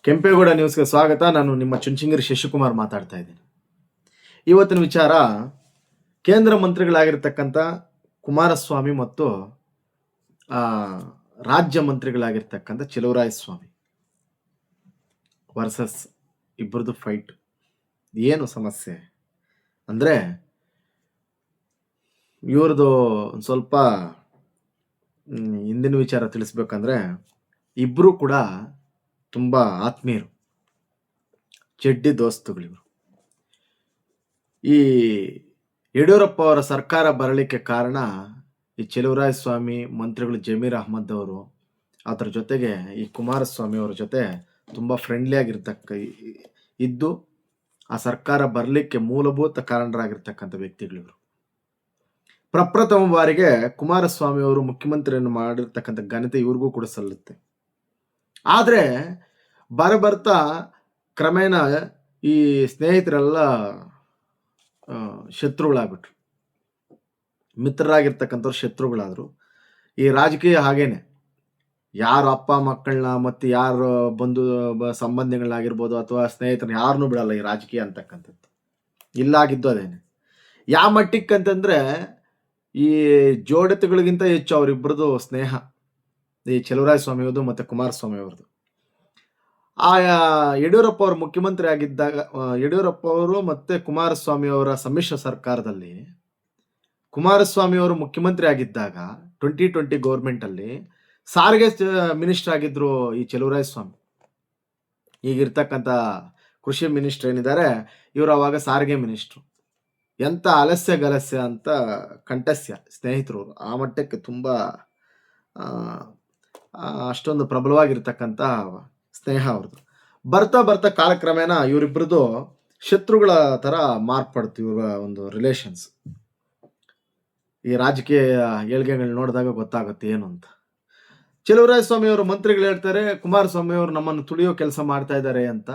ಕೆಂಪೇಗೌಡ ನ್ಯೂಸ್ಗೆ ಸ್ವಾಗತ. ನಾನು ನಿಮ್ಮ ಚುಂಚನಗಿರಿ ಶಶಿಕುಮಾರ್ ಮಾತಾಡ್ತಾ ಇದ್ದೀನಿ. ಇವತ್ತಿನ ವಿಚಾರ ಕೇಂದ್ರ ಮಂತ್ರಿಗಳಾಗಿರ್ತಕ್ಕಂಥ ಕುಮಾರಸ್ವಾಮಿ ಮತ್ತು ರಾಜ್ಯ ಮಂತ್ರಿಗಳಾಗಿರ್ತಕ್ಕಂಥ ಸ್ವಾಮಿ ವರ್ಸಸ್ ಇಬ್ಬರದು ಫೈಟ್. ಏನು ಸಮಸ್ಯೆ ಅಂದರೆ, ಇವ್ರದ್ದು ಒಂದು ಸ್ವಲ್ಪ ಹಿಂದಿನ ವಿಚಾರ ತಿಳಿಸ್ಬೇಕಂದ್ರೆ, ಇಬ್ಬರು ಕೂಡ ತುಂಬ ಆತ್ಮೀಯರು, ಚೆಡ್ಡಿ ದೋಸ್ತುಗಳಿವರು. ಈ ಯಡಿಯೂರಪ್ಪ ಅವರ ಸರ್ಕಾರ ಬರಲಿಕ್ಕೆ ಕಾರಣ ಈ ಸ್ವಾಮಿ ಮಂತ್ರಿಗಳು ಜಮೀರ್ ಅಹ್ಮದ್ ಅವರು, ಅದರ ಜೊತೆಗೆ ಈ ಕುಮಾರಸ್ವಾಮಿ ಅವರ ಜೊತೆ ತುಂಬ ಫ್ರೆಂಡ್ಲಿ ಇದ್ದು ಆ ಸರ್ಕಾರ ಬರಲಿಕ್ಕೆ ಮೂಲಭೂತ ಕಾರಣರಾಗಿರ್ತಕ್ಕಂಥ ವ್ಯಕ್ತಿಗಳಿವರು. ಪ್ರಪ್ರಥಮ ಬಾರಿಗೆ ಕುಮಾರಸ್ವಾಮಿ ಅವರು ಮುಖ್ಯಮಂತ್ರಿಯನ್ನು ಮಾಡಿರ್ತಕ್ಕಂಥ ಘನತೆ ಇವ್ರಿಗೂ ಕೂಡ ಸಲ್ಲುತ್ತೆ. ಆದರೆ ಬರ್ತಾ ಕ್ರಮೇಣ ಈ ಸ್ನೇಹಿತರೆಲ್ಲ ಶತ್ರುಗಳಾಗ್ಬಿಟ್ರು, ಮಿತ್ರರಾಗಿರ್ತಕ್ಕಂಥವ್ರು ಶತ್ರುಗಳಾದರು. ಈ ರಾಜಕೀಯ ಹಾಗೇನೆ, ಯಾರ ಅಪ್ಪ ಮಕ್ಕಳನ್ನ ಮತ್ತು ಯಾರ ಬಂಧು ಸಂಬಂಧಿಗಳಾಗಿರ್ಬೋದು ಅಥವಾ ಸ್ನೇಹಿತರನ್ನ ಯಾರನ್ನೂ ಬಿಡಲ್ಲ ಈ ರಾಜಕೀಯ ಅಂತಕ್ಕಂಥದ್ದು. ಇಲ್ಲಾಗಿದ್ದು ಅದೇನೆ. ಯಾವ ಮಟ್ಟಿಗೆ ಅಂತಂದರೆ, ಈ ಜೋಡತೆಗಳಿಗಿಂತ ಹೆಚ್ಚು ಅವರಿಬ್ಬರದು ಸ್ನೇಹ, ಈ ಸ್ವಾಮಿ ಅವ್ರದ್ದು ಮತ್ತು ಕುಮಾರಸ್ವಾಮಿ ಅವ್ರದ್ದು. ಆ ಯಡಿಯೂರಪ್ಪ ಅವರು ಮುಖ್ಯಮಂತ್ರಿ ಆಗಿದ್ದಾಗ, ಯಡಿಯೂರಪ್ಪ ಅವರು ಮತ್ತು ಕುಮಾರಸ್ವಾಮಿ ಅವರ ಸಮ್ಮಿಶ್ರ ಸರ್ಕಾರದಲ್ಲಿ ಕುಮಾರಸ್ವಾಮಿ ಅವರು ಮುಖ್ಯಮಂತ್ರಿ ಆಗಿದ್ದಾಗ 2020 ಗೌರ್ಮೆಂಟಲ್ಲಿ ಸಾರಿಗೆ ಮಿನಿಸ್ಟರ್ ಆಗಿದ್ರು ಈ ಸ್ವಾಮಿ. ಈಗಿರ್ತಕ್ಕಂಥ ಕೃಷಿ ಮಿನಿಸ್ಟರ್ ಏನಿದ್ದಾರೆ ಇವರು ಅವಾಗ ಸಾರಿಗೆ ಮಿನಿಸ್ಟ್ರು. ಎಂಥ ಅಲಸ್ಯ ಗಲಸ್ಯ ಅಂತ ಕಂಠಸ್ಯ ಸ್ನೇಹಿತರು. ಆ ಮಟ್ಟಕ್ಕೆ ತುಂಬ ಅಷ್ಟೊಂದು ಪ್ರಬಲವಾಗಿರ್ತಕ್ಕಂಥ ಸ್ನೇಹ ಅವ್ರದ್ದು. ಬರ್ತಾ ಕಾಲಕ್ರಮೇಣ ಇವರಿಬ್ಬರದು ಶತ್ರುಗಳ ಥರ ಮಾರ್ಪಡ್ತು ಇವರ ಒಂದು ರಿಲೇಷನ್ಸ್. ಈ ರಾಜಕೀಯ ಏಳ್ಗೆಗಳು ನೋಡಿದಾಗ ಗೊತ್ತಾಗುತ್ತೆ ಏನು ಅಂತ. ಸ್ವಾಮಿ ಅವರು ಮಂತ್ರಿಗಳು ಹೇಳ್ತಾರೆ, ಕುಮಾರಸ್ವಾಮಿ ಅವರು ನಮ್ಮನ್ನು ತುಳಿಯೋ ಕೆಲಸ ಮಾಡ್ತಾ ಇದ್ದಾರೆ ಅಂತ,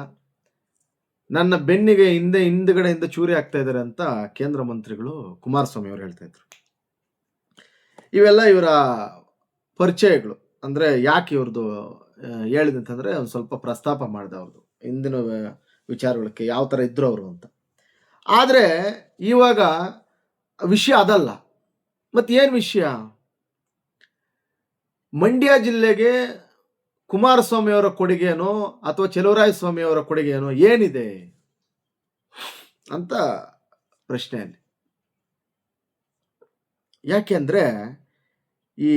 ನನ್ನ ಬೆನ್ನಿಗೆ ಹಿಂದ್ಗಡೆಯಿಂದ ಚೂರಿ ಆಗ್ತಾ ಇದ್ದಾರೆ ಅಂತ ಕೇಂದ್ರ ಮಂತ್ರಿಗಳು ಕುಮಾರಸ್ವಾಮಿ ಅವರು ಹೇಳ್ತಾ ಇದ್ರು. ಇವೆಲ್ಲ ಇವರ ಪರಿಚಯಗಳು. ಅಂದರೆ ಯಾಕೆ ಇವ್ರದ್ದು ಹೇಳಿದಂತಂದರೆ, ಒಂದು ಸ್ವಲ್ಪ ಪ್ರಸ್ತಾಪ ಮಾಡಿದೆ ಅವ್ರದ್ದು ಹಿಂದಿನ ವಿಚಾರಗಳಿಗೆ ಯಾವ ಥರ ಇದ್ರು ಅವರು ಅಂತ. ಆದರೆ ಇವಾಗ ವಿಷಯ ಅದಲ್ಲ. ಏನು ವಿಷಯ? ಮಂಡ್ಯ ಜಿಲ್ಲೆಗೆ ಕುಮಾರಸ್ವಾಮಿ ಅವರ ಕೊಡುಗೆನೋ ಅಥವಾ ಸ್ವಾಮಿ ಅವರ ಕೊಡುಗೆನೋ ಏನಿದೆ ಅಂತ ಪ್ರಶ್ನೆಯಲ್ಲಿ. ಯಾಕೆಂದ್ರೆ ಈ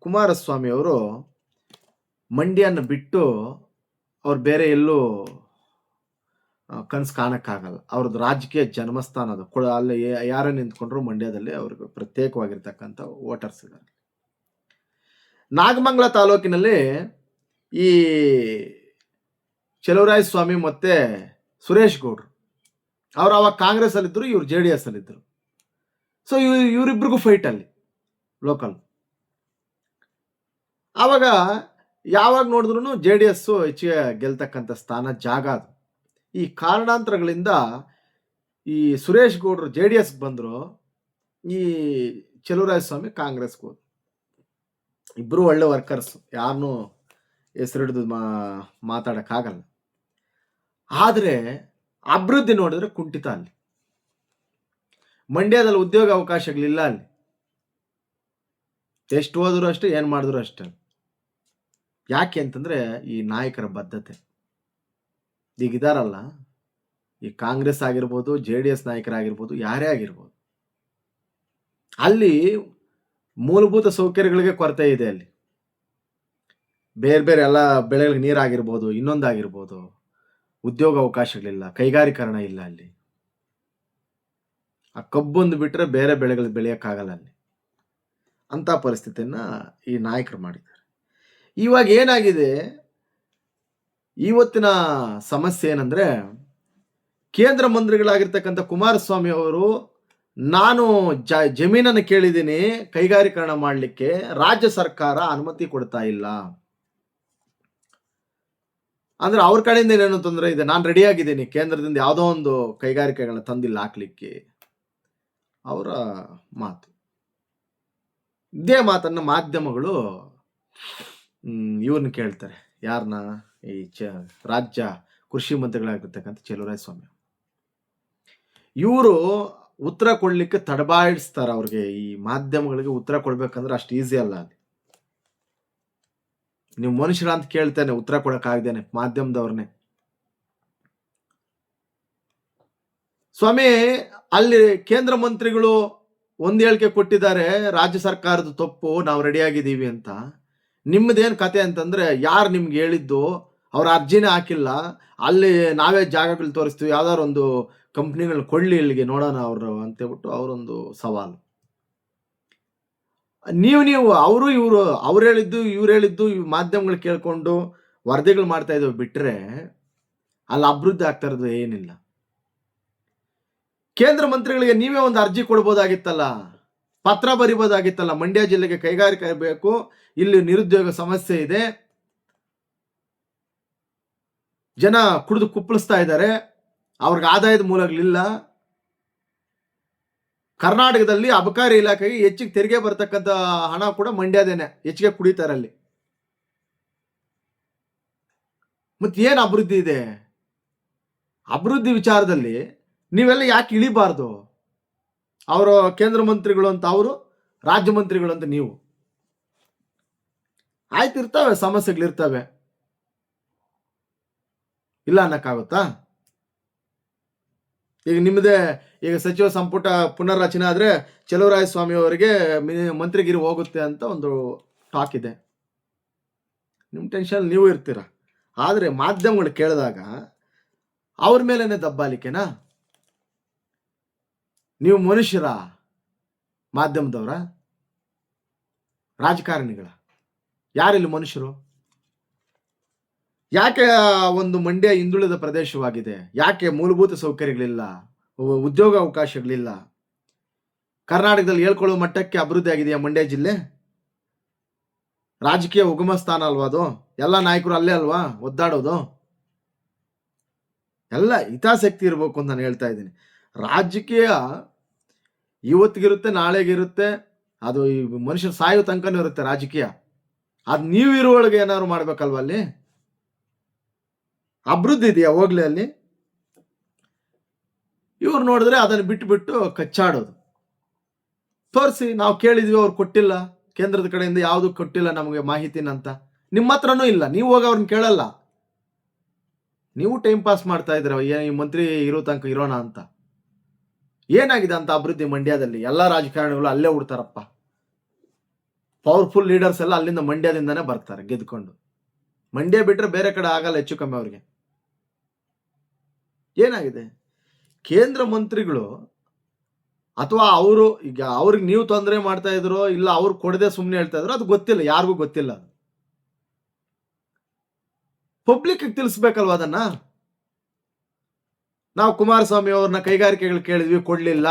ಕುಮಾರಸ್ವಾಮಿ ಅವರು ಮಂಡ್ಯನ ಬಿಟ್ಟು ಅವ್ರು ಬೇರೆ ಎಲ್ಲೂ ಕನಸು ಕಾಣಕ್ಕಾಗಲ್ಲ. ಅವ್ರದ್ದು ರಾಜಕೀಯ ಜನ್ಮಸ್ಥಾನ ಅದು. ಅಲ್ಲಿ ಯಾರೇ ನಿಂತ್ಕೊಂಡ್ರು ಮಂಡ್ಯದಲ್ಲಿ ಅವ್ರಿಗೆ ಪ್ರತ್ಯೇಕವಾಗಿರ್ತಕ್ಕಂಥ ವೋಟರ್ಸ್ ಇದ್ದಾರೆ. ನಾಗಮಂಗಲ ತಾಲೂಕಿನಲ್ಲಿ ಈ ಸ್ವಾಮಿ ಮತ್ತೆ ಸುರೇಶ್ ಗೌಡ್ರು ಅವ್ರು ಅವಾಗ ಕಾಂಗ್ರೆಸ್ ಅಲ್ಲಿದ್ದರು, ಇವ್ರು JDS ಅಲ್ಲಿದ್ದರು. ಸೊ ಇವರಿಬ್ರಿಗೂ ಫೈಟ್ ಅಲ್ಲಿ ಲೋಕಲ್. ಆವಾಗ ಯಾವಾಗ ನೋಡಿದ್ರು JDS ಹೆಚ್ಚಿಗೆ ಗೆಲ್ತಕ್ಕಂಥ ಸ್ಥಾನ ಜಾಗ ಅದು. ಈ ಕಾರಣಾಂತರಗಳಿಂದ ಈ ಸುರೇಶ್ ಗೌಡ್ರು JDS ಬಂದರು, ಈ ಸ್ವಾಮಿ ಕಾಂಗ್ರೆಸ್ಗೆ ಹೋದ್ರು. ಇಬ್ಬರು ಒಳ್ಳೆ ವರ್ಕರ್ಸ್, ಯಾರನ್ನೂ ಹೆಸರಿಡಿದು ಮಾತಾಡೋಕ್ಕಾಗಲ್ಲ. ಆದರೆ ಅಭಿವೃದ್ಧಿ ನೋಡಿದ್ರೆ ಕುಂಠಿತ. ಅಲ್ಲಿ ಮಂಡ್ಯದಲ್ಲಿ ಉದ್ಯೋಗ ಅವಕಾಶಗಳಿಲ್ಲ. ಅಲ್ಲಿ ಎಷ್ಟು ಹೋದ್ರು ಅಷ್ಟೇ, ಏನು ಮಾಡಿದ್ರು ಅಷ್ಟೇ. ಯಾಕೆ ಅಂತಂದರೆ ಈ ನಾಯಕರ ಬದ್ಧತೆ. ಈಗಿದಾರಲ್ಲ, ಈ ಕಾಂಗ್ರೆಸ್ ಆಗಿರ್ಬೋದು, JDS ನಾಯಕರಾಗಿರ್ಬೋದು, ಯಾರೇ ಆಗಿರ್ಬೋದು, ಅಲ್ಲಿ ಮೂಲಭೂತ ಸೌಕರ್ಯಗಳಿಗೆ ಕೊರತೆ ಇದೆ. ಅಲ್ಲಿ ಬೇರೆ ಬೇರೆ ಎಲ್ಲ ಬೆಳೆಗಳಿಗೆ ನೀರಾಗಿರ್ಬೋದು, ಇನ್ನೊಂದಾಗಿರ್ಬೋದು, ಉದ್ಯೋಗ ಅವಕಾಶಗಳಿಲ್ಲ, ಕೈಗಾರೀಕರಣ ಇಲ್ಲ. ಅಲ್ಲಿ ಆ ಕಬ್ಬೊಂದು ಬಿಟ್ಟರೆ ಬೇರೆ ಬೆಳೆಗಳು ಬೆಳೆಯೋಕ್ಕಾಗಲ್ಲ ಅಲ್ಲಿ. ಅಂಥ ಪರಿಸ್ಥಿತಿಯನ್ನು ಈ ನಾಯಕರು ಮಾಡಿದ್ದಾರೆ. ಇವಾಗ ಏನಾಗಿದೆ, ಇವತ್ತಿನ ಸಮಸ್ಯೆ ಏನಂದರೆ, ಕೇಂದ್ರ ಮಂತ್ರಿಗಳಾಗಿರ್ತಕ್ಕಂಥ ಕುಮಾರಸ್ವಾಮಿ ಅವರು, ನಾನು ಜಮೀನನ್ನು ಕೇಳಿದ್ದೀನಿ ಕೈಗಾರೀಕರಣ ಮಾಡಲಿಕ್ಕೆ, ರಾಜ್ಯ ಸರ್ಕಾರ ಅನುಮತಿ ಕೊಡ್ತಾ ಇಲ್ಲ. ಅಂದ್ರೆ ಅವ್ರ ಕಡೆಯಿಂದ ಏನೇನು ತೊಂದರೆ ಇದೆ, ನಾನು ರೆಡಿಯಾಗಿದ್ದೀನಿ, ಕೇಂದ್ರದಿಂದ ಯಾವುದೋ ಒಂದು ಕೈಗಾರಿಕೆಗಳನ್ನ ತಂದಿಲ್ಲ ಹಾಕ್ಲಿಕ್ಕೆ, ಅವರ ಮಾತು. ಇದೇ ಮಾತನ್ನು ಮಾಧ್ಯಮಗಳು ಇವ್ರನ್ನ ಕೇಳ್ತಾರೆ, ಯಾರನ್ನ, ಈ ರಾಜ್ಯ ಕೃಷಿ ಮಂತ್ರಿಗಳಾಗಿರ್ತಕ್ಕಂಥ ಸ್ವಾಮಿ. ಇವರು ಉತ್ತರ ಕೊಡ್ಲಿಕ್ಕೆ ತಡಬಾಯಿಸ್ತಾರ. ಅವ್ರಿಗೆ ಈ ಮಾಧ್ಯಮಗಳಿಗೆ ಉತ್ತರ ಕೊಡ್ಬೇಕಂದ್ರೆ ಅಷ್ಟು ಈಸಿ ಅಲ್ಲ. ನೀವು ಮನುಷ್ಯರ ಅಂತ ಕೇಳ್ತೇನೆ, ಉತ್ತರ ಕೊಡಕ್ ಆಗ್ದೇನೆ ಮಾಧ್ಯಮದವ್ರನ್ನೇ. ಸ್ವಾಮಿ, ಅಲ್ಲಿ ಕೇಂದ್ರ ಮಂತ್ರಿಗಳು ಒಂದ್ ಹೇಳಿಕೆ ಕೊಟ್ಟಿದ್ದಾರೆ, ರಾಜ್ಯ ಸರ್ಕಾರದ ತಪ್ಪು, ನಾವು ರೆಡಿ ಆಗಿದ್ದೀವಿ ಅಂತ. ನಿಮ್ಮದೇನ್ ಕತೆ ಅಂತಂದ್ರೆ, ಯಾರು ನಿಮ್ಗೆ ಹೇಳಿದ್ದು, ಅವ್ರ ಅರ್ಜಿನೇ ಹಾಕಿಲ್ಲ, ಅಲ್ಲಿ ನಾವೇ ಜಾಗಗಳು ತೋರಿಸ್ತೀವಿ, ಯಾವ್ದಾರು ಒಂದು ಕಂಪ್ನಿಗಳು ಕೊಡ್ಲಿ ಇಲ್ಲಿಗೆ ನೋಡೋಣ ಅವರು ಅಂತ ಹೇಳ್ಬಿಟ್ಟು ಅವರೊಂದು ಸವಾಲು. ನೀವು ಅವರು ಇವರು ಅವ್ರು ಹೇಳಿದ್ದು ಇವ್ರು ಹೇಳಿದ್ದು ಮಾಧ್ಯಮಗಳು ಕೇಳ್ಕೊಂಡು ವರದಿಗಳು ಮಾಡ್ತಾ ಇದ್ದೇವೆ ಬಿಟ್ರೆ ಅಲ್ಲಿ ಅಭಿವೃದ್ಧಿ ಆಗ್ತಾ ಇರೋದು ಏನಿಲ್ಲ. ಕೇಂದ್ರ ಮಂತ್ರಿಗಳಿಗೆ ನೀವೇ ಒಂದು ಅರ್ಜಿ ಕೊಡ್ಬೋದಾಗಿತ್ತಲ್ಲ, ಪತ್ರ ಬರಿಬೋದಾಗಿತ್ತಲ್ಲ. ಮಂಡ್ಯ ಜಿಲ್ಲೆಗೆ ಕೈಗಾರಿಕೆ ಬೇಕು, ಇಲ್ಲಿ ನಿರುದ್ಯೋಗ ಸಮಸ್ಯೆ ಇದೆ, ಜನ ಕುಡಿದು ಕುಪ್ಪಳಿಸ್ತಾ ಇದ್ದಾರೆ, ಅವ್ರಿಗೆ ಆದಾಯದ ಮೂಲಗಳಿಲ್ಲ, ಕರ್ನಾಟಕದಲ್ಲಿ ಅಬಕಾರಿ ಇಲಾಖೆಗೆ ಹೆಚ್ಚಿಗೆ ತೆರಿಗೆ ಬರ್ತಕ್ಕಂಥ ಹಣ ಕೂಡ ಮಂಡ್ಯದೇನೆ, ಹೆಚ್ಚಿಗೆ ಕುಡಿತಾರೆ ಅಲ್ಲಿ. ಮತ್ತೆ ಏನು ಅಭಿವೃದ್ಧಿ ಇದೆ? ಅಭಿವೃದ್ಧಿ ವಿಚಾರದಲ್ಲಿ ನೀವೆಲ್ಲ ಯಾಕೆ ಇಳಿಬಾರ್ದು? ಅವರು ಕೇಂದ್ರ ಮಂತ್ರಿಗಳು ಅಂತ ಅವರು, ರಾಜ್ಯ ಮಂತ್ರಿಗಳು ಅಂತ ನೀವು. ಆಯ್ತು, ಇರ್ತವೆ ಸಮಸ್ಯೆಗಳಿರ್ತವೆ, ಇಲ್ಲ ಅನ್ನಕ್ಕಾಗುತ್ತಾ? ಈಗ ನಿಮ್ಮದೇ ಈಗ ಸಚಿವ ಸಂಪುಟ ಪುನರ್ರಚನೆ ಆದರೆ ಸ್ವಾಮಿ ಅವರಿಗೆ ಮಂತ್ರಿಗಿರಿ ಹೋಗುತ್ತೆ ಅಂತ ಒಂದು ಟಾಕ್ ಇದೆ. ನಿಮ್ಮ ಟೆನ್ಷನ್ ನೀವು ಇರ್ತೀರ. ಆದರೆ ಮಾಧ್ಯಮಗಳು ಕೇಳಿದಾಗ ಅವ್ರ ಮೇಲೇನೆ ದಬ್ಬಾಲಿಕೆನಾ? ನೀವು ಮನುಷ್ಯರ, ಮಾಧ್ಯಮದವರ, ರಾಜಕಾರಣಿಗಳ? ಯಾರಿಲ್ಲಿ ಮನುಷ್ಯರು? ಯಾಕೆ ಒಂದು ಮಂಡ್ಯ ಹಿಂದುಳಿದ ಪ್ರದೇಶವಾಗಿದೆ? ಯಾಕೆ ಮೂಲಭೂತ ಸೌಕರ್ಯಗಳಿಲ್ಲ, ಉದ್ಯೋಗ ಅವಕಾಶಗಳಿಲ್ಲ? ಕರ್ನಾಟಕದಲ್ಲಿ ಹೇಳ್ಕೊಳ್ಳುವ ಮಟ್ಟಕ್ಕೆ ಅಭಿವೃದ್ಧಿ ಆಗಿದೆಯಾ ಮಂಡ್ಯ ಜಿಲ್ಲೆ? ರಾಜಕೀಯ ಉಗಮ ಸ್ಥಾನ ಅಲ್ವಾ ಅದು? ಎಲ್ಲ ನಾಯಕರು ಅಲ್ಲೇ ಅಲ್ವಾ ಒದ್ದಾಡೋದು? ಎಲ್ಲ ಹಿತಾಸಕ್ತಿ ಇರಬೇಕು ಅಂತ ನಾನು ಹೇಳ್ತಾ ಇದ್ದೀನಿ. ರಾಜಕೀಯ ಇವತ್ತಿಗಿರುತ್ತೆ, ನಾಳೆಗಿರುತ್ತೆ, ಅದು ಈ ಮನುಷ್ಯನ ಸಾಯೋ ತನಕನೂ ಇರುತ್ತೆ ರಾಜಕೀಯ. ಅದು ನೀವು ಇರುವೊಳಗೆ ಏನಾದ್ರು ಮಾಡ್ಬೇಕಲ್ವ? ಅಲ್ಲಿ ಅಭಿವೃದ್ಧಿ ಇದೆಯಾ ಹೋಗ್ಲಿ ಅಲ್ಲಿ? ಇವ್ರು ನೋಡಿದ್ರೆ ಅದನ್ನು ಬಿಟ್ಟು ಕಚ್ಚಾಡೋದು. ತೋರಿಸಿ, ನಾವು ಕೇಳಿದ್ವಿ, ಅವ್ರು ಕೊಟ್ಟಿಲ್ಲ, ಕೇಂದ್ರದ ಕಡೆಯಿಂದ ಯಾವುದು ಕೊಟ್ಟಿಲ್ಲ ನಮಗೆ ಮಾಹಿತಿನಂತ. ನಿಮ್ಮ ಹತ್ರನೂ ಇಲ್ಲ, ನೀವು ಹೋಗಿ ಅವ್ರನ್ನ ಕೇಳಲ್ಲ. ನೀವು ಟೈಮ್ ಪಾಸ್ ಮಾಡ್ತಾ ಇದ್ರ, ಈ ಮಂತ್ರಿ ಇರೋ ತನಕ ಇರೋಣ ಅಂತ. ಏನಾಗಿದೆ ಅಂತ ಅಭಿವೃದ್ಧಿ ಮಂಡ್ಯದಲ್ಲಿ? ಎಲ್ಲ ರಾಜಕಾರಣಿಗಳು ಅಲ್ಲೇ ಹುಡ್ತಾರಪ್ಪ. ಪವರ್ಫುಲ್ ಲೀಡರ್ಸ್ ಎಲ್ಲ ಅಲ್ಲಿಂದ ಮಂಡ್ಯದಿಂದಾನೇ ಬರ್ತಾರೆ ಗೆದ್ಕೊಂಡು. ಮಂಡ್ಯ ಬಿಟ್ರೆ ಬೇರೆ ಕಡೆ ಆಗಲ್ಲ ಹೆಚ್ಚು ಕಮ್ಮಿ ಅವ್ರಿಗೆ. ಏನಾಗಿದೆ? ಕೇಂದ್ರ ಮಂತ್ರಿಗಳು ಅಥವಾ ಅವರು ಈಗ ಅವ್ರಿಗೆ ನೀವು ತೊಂದರೆ ಮಾಡ್ತಾ ಇದ್ರು, ಇಲ್ಲ ಅವ್ರು ಕೊಡದೆ ಸುಮ್ಮನೆ ಹೇಳ್ತಾ ಇದ್ರು, ಅದು ಗೊತ್ತಿಲ್ಲ, ಯಾರಿಗೂ ಗೊತ್ತಿಲ್ಲ. ಪಬ್ಲಿಕ್ ತಿಳಿಸ್ಬೇಕಲ್ವ ಅದನ್ನ? ನಾವು ಕುಮಾರಸ್ವಾಮಿ ಅವ್ರನ್ನ ಕೈಗಾರಿಕೆಗಳು ಕೇಳಿದ್ವಿ, ಕೊಡ್ಲಿಲ್ಲ.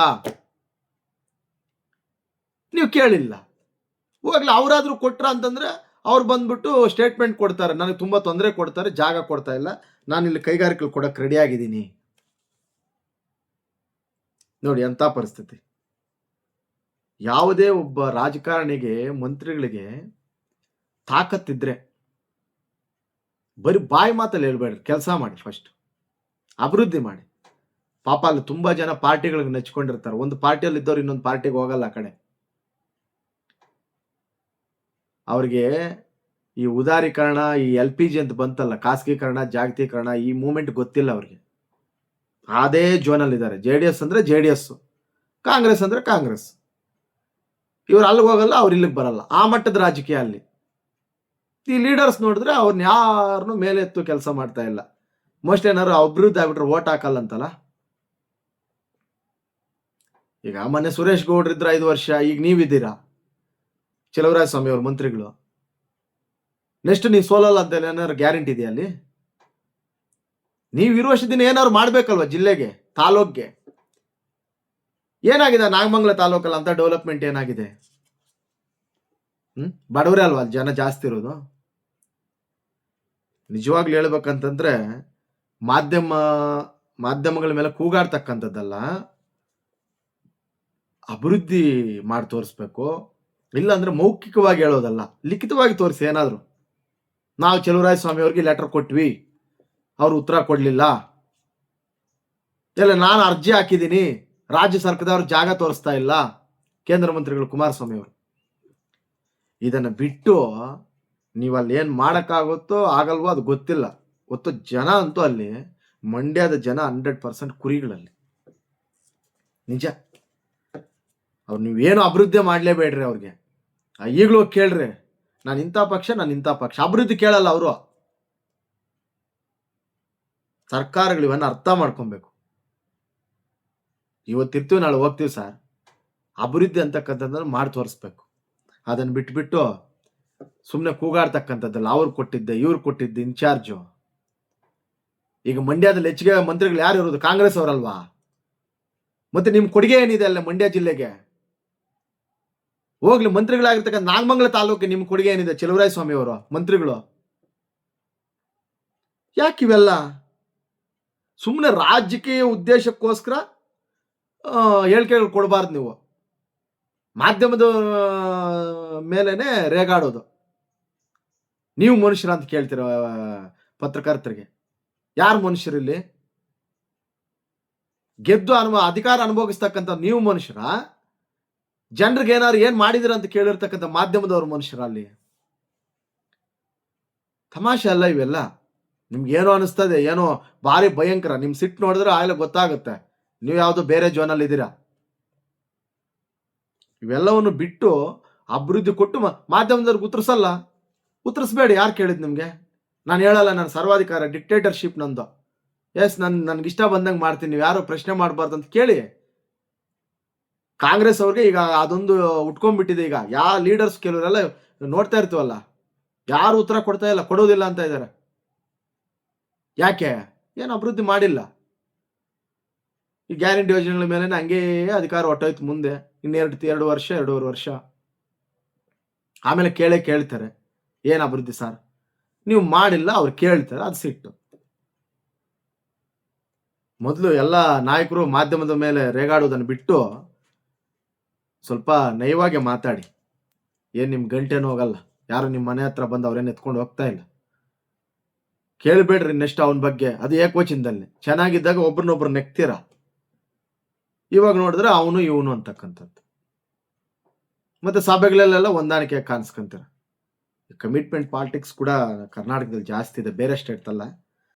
ನೀವು ಕೇಳಿಲ್ಲ, ಹೋಗ್ಲಿ. ಅವರಾದ್ರೂ ಕೊಟ್ರ ಅಂತಂದ್ರೆ ಅವ್ರು ಬಂದ್ಬಿಟ್ಟು ಸ್ಟೇಟ್ಮೆಂಟ್ ಕೊಡ್ತಾರೆ, ನನಗೆ ತುಂಬಾ ತೊಂದರೆ ಕೊಡ್ತಾರೆ, ಜಾಗ ಕೊಡ್ತಾ ಇಲ್ಲ, ನಾನು ಇಲ್ಲಿ ಕೈಗಾರಿಕೆಗಳು ಕೊಡಕ್ಕೆ ರೆಡಿ ಆಗಿದ್ದೀನಿ. ನೋಡಿ ಎಂತ ಪರಿಸ್ಥಿತಿ. ಯಾವುದೇ ಒಬ್ಬ ರಾಜಕಾರಣಿಗೆ, ಮಂತ್ರಿಗಳಿಗೆ ತಾಕತ್ತಿದ್ರೆ ಬರೀ ಬಾಯಿ ಮಾತಲ್ಲಿ ಹೇಳ್ಬೇಡ್ರಿ, ಕೆಲಸ ಮಾಡಿ, ಫಸ್ಟ್ ಅಭಿವೃದ್ಧಿ ಮಾಡಿ. ಪಾಪ ಅಲ್ಲಿ ತುಂಬಾ ಜನ ಪಾರ್ಟಿಗಳಿಗೆ ನೆಚ್ಕೊಂಡಿರ್ತಾರೆ. ಒಂದು ಪಾರ್ಟಿಯಲ್ಲಿ ಇದ್ದವ್ರು ಇನ್ನೊಂದು ಪಾರ್ಟಿಗೆ ಹೋಗಲ್ಲ. ಆ ಕಡೆ ಅವ್ರಿಗೆ ಈ ಉದಾರೀಕರಣ, ಈ LPG ಅಂತ ಬಂತಲ್ಲ, ಖಾಸಗೀಕರಣ, ಜಾಗತೀಕರಣ, ಈ ಮೂಮೆಂಟ್ ಗೊತ್ತಿಲ್ಲ ಅವ್ರಿಗೆ. ಅದೇ ಜೋನಲ್ಲಿ ಇದ್ದಾರೆ. JDS ಅಂದ್ರೆ JDS, ಕಾಂಗ್ರೆಸ್ ಅಂದ್ರೆ ಕಾಂಗ್ರೆಸ್. ಇವ್ರು ಅಲ್ಲಿಗೆ ಹೋಗಲ್ಲ, ಅವ್ರು ಇಲ್ಲಿಗೆ ಬರಲ್ಲ. ಆ ಮಟ್ಟದ ರಾಜಕೀಯ ಅಲ್ಲಿ. ಈ ಲೀಡರ್ಸ್ ನೋಡಿದ್ರೆ ಅವ್ರನ್ನ ಯಾರನ್ನು ಮೇಲೆ ಎತ್ತು ಕೆಲಸ ಮಾಡ್ತಾ ಇಲ್ಲ. ಮೋಸ್ಟ್ ಏನಾದ್ರು ಅಭಿವೃದ್ಧಿ ಆಗ್ಬಿಟ್ರೆ ಓಟ್ ಹಾಕಲ್ಲ ಅಂತಲ್ಲ. ಈಗ ಮೊನ್ನೆ ಸುರೇಶ್ ಗೌಡ್ರು ಇದ್ರ 5 ವರ್ಷ, ಈಗ ನೀವಿದ್ದೀರಾ ಸ್ವಾಮಿ ಅವ್ರ ಮಂತ್ರಿಗಳು. ನೆಕ್ಸ್ಟ್ ನೀವು ಸೋಲಲ್ಲ ಅಂತ ಏನಾದ್ರು ಗ್ಯಾರಂಟಿ ಇದೆಯಾ ಅಲ್ಲಿ? ನೀವು ಇರುವಷ್ಟು ದಿನ ಏನಾದ್ರು ಮಾಡ್ಬೇಕಲ್ವ ಜಿಲ್ಲೆಗೆ, ತಾಲೂಕ್ಗೆ? ಏನಾಗಿದೆ ನಾಗಮಂಗಲ ತಾಲೂಕಲ್ಲಿ ಅಂತ ಡೆವಲಪ್ಮೆಂಟ್ ಏನಾಗಿದೆ? ಬಡವರೇ ಅಲ್ವಾ ಜನ ಜಾಸ್ತಿ ಇರೋದು? ನಿಜವಾಗ್ಲೂ ಹೇಳ್ಬೇಕಂತಂದ್ರೆ ಮಾಧ್ಯಮಗಳ ಮೇಲೆ ಕೂಗಾಡ್ತಕ್ಕಂಥದ್ದಲ್ಲ, ಅಭಿವೃದ್ಧಿ ಮಾಡಿ ತೋರಿಸ್ಬೇಕು. ಇಲ್ಲ ಅಂದ್ರೆ ಮೌಖಿಕವಾಗಿ ಹೇಳೋದಲ್ಲ, ಲಿಖಿತವಾಗಿ ತೋರಿಸಿ ಏನಾದ್ರು. ನಾವು ಚಲುವರಾಯಸ್ವಾಮಿ ಅವ್ರಿಗೆ ಲೆಟರ್ ಕೊಟ್ವಿ, ಅವ್ರು ಉತ್ತರ ಕೊಡ್ಲಿಲ್ಲ. ಇಲ್ಲ ನಾನು ಅರ್ಜಿ ಹಾಕಿದ್ದೀನಿ, ರಾಜ್ಯ ಸರ್ಕಾರದವ್ರು ಜಾಗ ತೋರಿಸ್ತಾ ಇಲ್ಲ, ಕೇಂದ್ರ ಮಂತ್ರಿಗಳು ಕುಮಾರಸ್ವಾಮಿ ಅವರು. ಇದನ್ನ ಬಿಟ್ಟು ನೀವಲ್ಲಿ ಏನ್ ಮಾಡಕ್ಕಾಗುತ್ತೋ ಆಗಲ್ವೋ ಅದು ಗೊತ್ತಿಲ್ಲ. ಒತ್ತು ಜನ ಅಂತೂ ಅಲ್ಲಿ ಮಂಡ್ಯದ ಜನ 100% ಕುರಿಗಳಲ್ಲಿ ನಿಜ. ಅವ್ರು ನೀವೇನು ಅಭಿವೃದ್ಧಿ ಮಾಡ್ಲೇಬೇಡ್ರಿ ಅವ್ರಿಗೆ. ಈಗಲೂ ಕೇಳ್ರಿ, ನಾನು ಇಂಥ ಪಕ್ಷ ಅಭಿವೃದ್ಧಿ ಕೇಳಲ್ಲ ಅವರು. ಸರ್ಕಾರಗಳು ಇವನ್ನ ಅರ್ಥ ಮಾಡ್ಕೊಬೇಕು. ಇವತ್ತಿರ್ತೀವಿ ನಾಳೆ ಹೋಗ್ತೀವಿ ಸರ್, ಅಭಿವೃದ್ಧಿ ಅಂತಕ್ಕಂಥದ್ದನ್ನು ಮಾಡಿ ತೋರಿಸ್ಬೇಕು. ಅದನ್ನು ಬಿಟ್ಬಿಟ್ಟು ಸುಮ್ಮನೆ ಕೂಗಾಡ್ತಕ್ಕಂಥದ್ದಲ್ಲ. ಅವ್ರು ಕೊಟ್ಟಿದ್ದೆ ಇವ್ರು ಕೊಟ್ಟಿದ್ದೆ ಇನ್ಚಾರ್ಜು. ಈಗ ಮಂಡ್ಯದಲ್ಲಿ ಹೆಚ್ಚಿಗೆ ಮಂತ್ರಿಗಳು ಯಾರು ಇರೋದು? ಕಾಂಗ್ರೆಸ್ ಅವರಲ್ವಾ? ಮತ್ತೆ ನಿಮ್ ಕೊಡುಗೆ ಏನಿದೆ ಅಲ್ಲ ಮಂಡ್ಯ ಜಿಲ್ಲೆಗೆ? ಹೋಗ್ಲಿ, ಮಂತ್ರಿಗಳಾಗಿರ್ತಕ್ಕಂಥ ನಾಗಮಂಗಲ ತಾಲೂಕಿಗೆ ನಿಮ್ ಕೊಡುಗೆ ಏನಿದೆ? ಚಲುವರಾಯಸ್ವಾಮಿ ಅವರು ಮಂತ್ರಿಗಳು. ಯಾಕೆ ಇವೆಲ್ಲ? ಸುಮ್ಮನೆ ರಾಜಕೀಯ ಉದ್ದೇಶಕ್ಕೋಸ್ಕರ ಹೇಳಿಕೆಗಳು ಕೊಡಬಾರ್ದು. ನೀವು ಮಾಧ್ಯಮದ ಮೇಲೇನೆ ರೇಗಾಡೋದು. ನೀವು ಮನುಷ್ಯರ ಅಂತ ಕೇಳ್ತೀರ ಪತ್ರಕರ್ತರಿಗೆ? ಯಾರು ಮನುಷ್ಯರಿಲ್ಲಿ? ಗೆದ್ದು ಅಧಿಕಾರ ಅನುಭವಿಸ್ತಕ್ಕಂಥ ನೀವು ಮನುಷ್ಯರ? ಜನರಿಗೆ ಏನಾದ್ರು ಏನ್ ಮಾಡಿದಿರ ಅಂತ ಕೇಳಿರ್ತಕ್ಕಂಥ ಮಾಧ್ಯಮದವರು ಮನುಷ್ಯರ? ಅಲ್ಲಿ ತಮಾಷೆ ಅಲ್ಲ ಇವೆಲ್ಲ. ನಿಮ್ಗೆ ಏನೋ ಅನಿಸ್ತದೆ, ಏನೋ ಭಾರಿ ಭಯಂಕರ. ನಿಮ್ ಸಿಟ್ಟು ನೋಡಿದ್ರೆ ಆಗಲೇ ಗೊತ್ತಾಗುತ್ತೆ ನೀವು ಯಾವ್ದೋ ಬೇರೆ ಜೋನಲ್ಲಿ ಇದ್ದೀರಾ. ಇವೆಲ್ಲವನ್ನು ಬಿಟ್ಟು ಅಭಿವೃದ್ಧಿ ಕೊಟ್ಟು ಮಾಧ್ಯಮದವ್ರಿಗೆ ಉತ್ತರಿಸಲ್ಲ. ಉತ್ತರಿಸ್ಬೇಡಿ. ಯಾರು ಕೇಳಿದ್ ನಿಮ್ಗೆ? ನಾನು ಹೇಳಲ್ಲ, ನಾನು ಸರ್ವಾಧಿಕಾರ, ಡಿಕ್ಟೇಟರ್ಶಿಪ್ ನಂದು. ಎಸ್, ನನ್ಗೆ ಇಷ್ಟ ಬಂದಂಗೆ ಮಾಡ್ತೀನಿ, ನೀವು ಯಾರು ಪ್ರಶ್ನೆ ಮಾಡಬಾರ್ದು ಅಂತ ಕೇಳಿ. ಕಾಂಗ್ರೆಸ್ ಅವ್ರಿಗೆ ಈಗ ಅದೊಂದು ಉಟ್ಕೊಂಡ್ಬಿಟ್ಟಿದೆ. ಈಗ ಯಾವ ಲೀಡರ್ಸ್ ಕೆಲವರೆಲ್ಲ ನೋಡ್ತಾ ಇರ್ತೀವಲ್ಲ, ಯಾರು ಉತ್ತರ ಕೊಡ್ತಾ ಇಲ್ಲ, ಕೊಡೋದಿಲ್ಲ ಅಂತ ಇದ್ದಾರೆ. ಯಾಕೆ? ಏನು ಅಭಿವೃದ್ಧಿ ಮಾಡಿಲ್ಲ. ಈ ಗ್ಯಾರಂಟಿ ಯೋಜನೆಗಳ ಮೇಲೆ ಹಂಗೇ ಅಧಿಕಾರ ಹೊಟ್ಟೋಯ್ತು. ಮುಂದೆ ಎರಡೂವರೆ ವರ್ಷ ಆಮೇಲೆ ಕೇಳ್ತಾರೆ, ಏನು ಅಭಿವೃದ್ಧಿ ಸರ್? ನೀವು ಮಾಡಿಲ್ಲ, ಅವ್ರು ಕೇಳ್ತಾರೆ, ಅದು ಸಿಟ್ಟು. ಮೊದಲು ಎಲ್ಲ ನಾಯಕರು ಮಾಧ್ಯಮದ ಮೇಲೆ ರೇಗಾಡೋದನ್ನು ಬಿಟ್ಟು ಸ್ವಲ್ಪ ನಯವಾಗಿ ಮಾತಾಡಿ. ಏನ್ ನಿಮ್ ಗಂಟೆನೂ ಹೋಗಲ್ಲ, ಯಾರು ನಿಮ್ಮ ಮನೆ ಹತ್ರ ಬಂದು ಅವ್ರೇನು ಎತ್ಕೊಂಡು ಹೋಗ್ತಾ ಇಲ್ಲ. ಕೇಳ್ಬೇಡ್ರಿ ನೆಕ್ಸ್ಟ್ ಅವನ ಬಗ್ಗೆ. ಅದು ಏಕವಚನದಲ್ಲಿ. ಚೆನ್ನಾಗಿದ್ದಾಗ ಒಬ್ರನ್ನೊಬ್ರು ನೆಕ್ತೀರ, ಇವಾಗ ನೋಡಿದ್ರೆ ಅವನು ಇವನು ಅಂತಕ್ಕಂಥದ್ದು. ಮತ್ತೆ ಸಭೆಗಳಲ್ಲೆಲ್ಲ ಹೊಂದಾಣಿಕೆ ಕಾಣಿಸ್ಕೊಂತೀರ. ಕಮಿಟ್ಮೆಂಟ್ ಪಾಲಿಟಿಕ್ಸ್ ಕೂಡ ಕರ್ನಾಟಕದಲ್ಲಿ ಜಾಸ್ತಿ ಇದೆ, ಬೇರೆ ಸ್ಟೇಟ್ ಅಲ್ಲ.